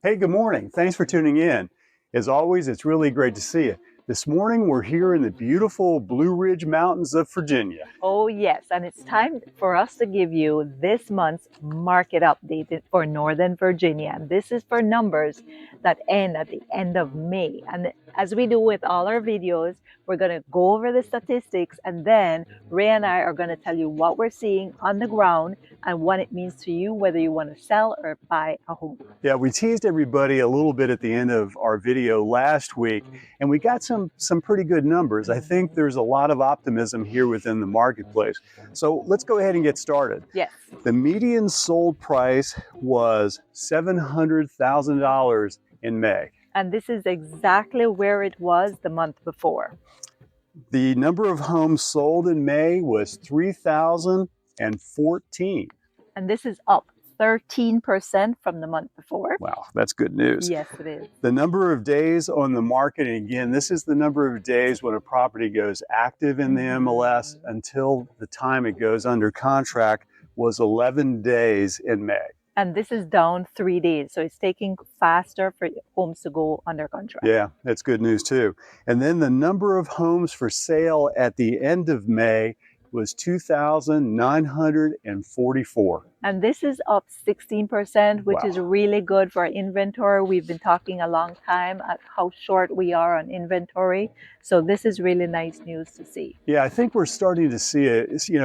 Hey, good morning. Thanks for tuning in. As always, it's really great to see you. This morning, we're here in the beautiful Blue Ridge Mountains of Virginia. Oh, yes. And it's time for us to give you this month's market update for Northern Virginia. And this is for numbers that end at the end of May. And as we do with all our videos, we're going to go over the statistics, and then Ray and I are going to tell you what we're seeing on the ground and what it means to you, whether you want to sell or buy a home. Yeah, we teased everybody a little bit at the end of our video last week, and we got some pretty good numbers. I think there's a lot of optimism here within the marketplace. So let's go ahead and get started. Yes. The median sold price was $700,000 in May. And this is exactly where it was the month before. The number of homes sold in May was 3,014. And this is up 13% from the month before. Wow, that's good news. Yes, it is. The number of days on the market, and again, this is the number of days when a property goes active in the MLS until the time it goes under contract, was 11 days in May. And this is down 3 days. So it's taking faster for homes to go under contract. Yeah, that's good news too. And then the number of homes for sale at the end of May was 2,944. And this is up 16%, which is really good for inventory. We've been talking a long time at how short we are on inventory. So this is really nice news to see. Yeah, I think we're starting to see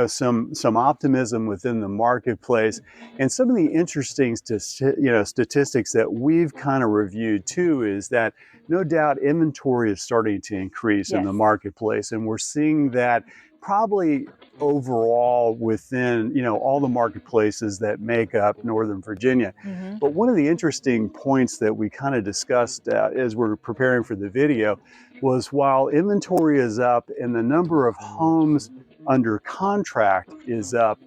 some optimism within the marketplace, and some of the interesting statistics that we've kind of reviewed too is that no doubt inventory is starting to increase in the marketplace, and we're seeing that probably overall within all the marketplaces that make up Northern Virginia. But one of the interesting points that we kind of discussed as we're preparing for the video was, while inventory is up and the number of homes under contract is up,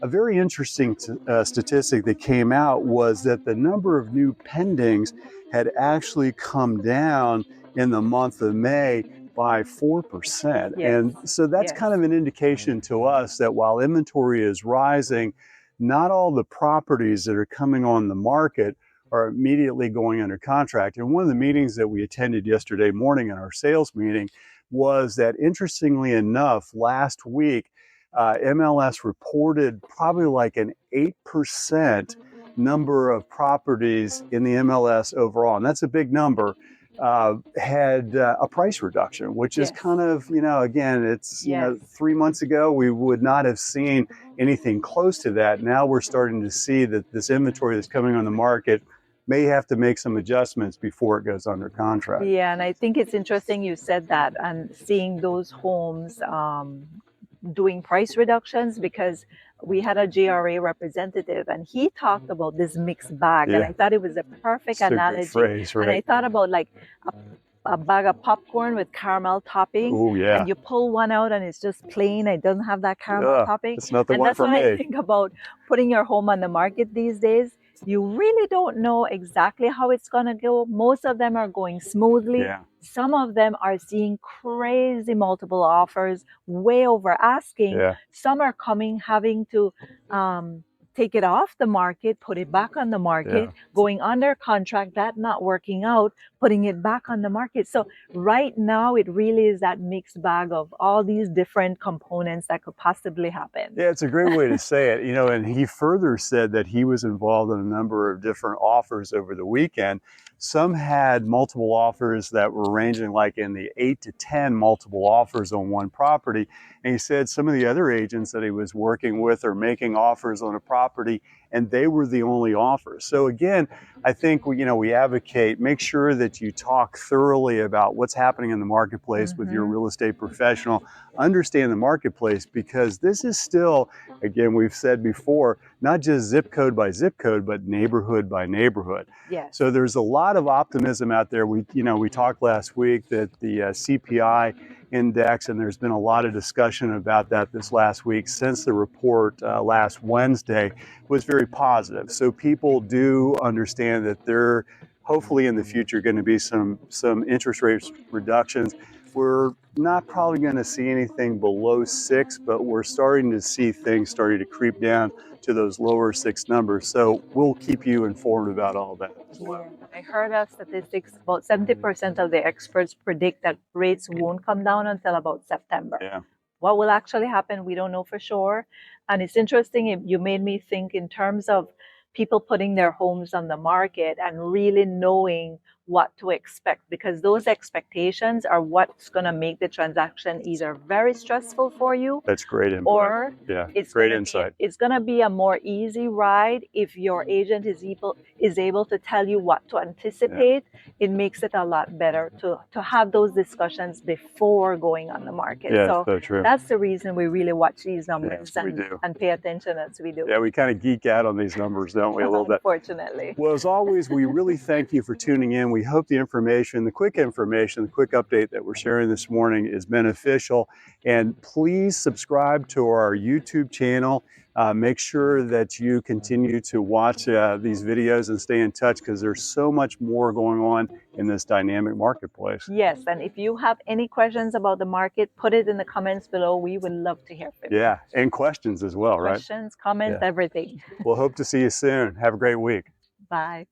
a very interesting statistic that came out was that the number of new pendings had actually come down in the month of May by 4%. And so that's kind of an indication to us that while inventory is rising, not all the properties that are coming on the market are immediately going under contract. And one of the meetings that we attended yesterday morning in our sales meeting was that, interestingly enough, last week, MLS reported probably like an 8% number of properties in the MLS overall, and that's a big number, had a price reduction, which is kind of, again, it's, 3 months ago, we would not have seen anything close to that. Now we're starting to see that this inventory that's coming on the market may have to make some adjustments before it goes under contract. Yeah, and I think it's interesting you said that, and seeing those homes doing price reductions, because we had a GRA representative and he talked about this mixed bag, and I thought it was a perfect analogy. Phrase, right? And I thought about like a bag of popcorn with caramel topping. Oh yeah. And you pull one out and it's just plain, it doesn't have that caramel topping. It's not the and one that's for what me. I think about putting your home on the market these days. You really don't know exactly how it's going to go. Most of them are going smoothly. Yeah. Some of them are seeing crazy multiple offers, way over asking. Yeah. Some are having to take it off the market, put it back on the market, going under contract, that not working out, putting it back on the market. So right now, it really is that mixed bag of all these different components that could possibly happen. Yeah, it's a great way to say it. And he further said that he was involved in a number of different offers over the weekend. Some had multiple offers that were ranging like in the 8 to 10 multiple offers on one property. And he said some of the other agents that he was working with are making offers on a property, and they were the only offers. So again, I think we advocate, make sure that you talk thoroughly about what's happening in the marketplace with your real estate professional. Understand the marketplace, because this is still, again, we've said before, not just zip code by zip code, but neighborhood by neighborhood. Yes. So there's a lot of optimism out there. We talked last week that the CPI index, and there's been a lot of discussion about that this last week since the report last Wednesday, was very positive. So people do understand that there hopefully in the future going to be some interest rate reductions. We're not probably going to see anything below 6, but we're starting to see things starting to creep down to those lower six numbers. So we'll keep you informed about all that as well. Yeah, I heard of statistics about 70% of the experts predict that rates won't come down until about September. Yeah. What will actually happen, we don't know for sure. And it's interesting, you made me think in terms of people putting their homes on the market and really knowing what to expect, because those expectations are what's going to make the transaction either very stressful for you, That's great input. or Yeah, it's great gonna insight. it's gonna be a more easy ride if your agent is able to tell you what to anticipate. It makes it a lot better to have those discussions before going on the market. Yeah, So so true. that's the reason we really watch these Yes, numbers we do. and pay attention as we do. Yeah, we kind of geek out on these numbers, don't we, a little bit? Unfortunately. Well, as always, we really thank you for tuning in. We hope the quick update that we're sharing this morning is beneficial. And please subscribe to our YouTube channel. Make sure that you continue to watch these videos and stay in touch, because there's so much more going on in this dynamic marketplace. Yes, and if you have any questions about the market, put it in the comments below. We would love to hear from you. Yeah, and questions as well, right? Questions, comments, Yeah. everything. We'll hope to see you soon. Have a great week. Bye.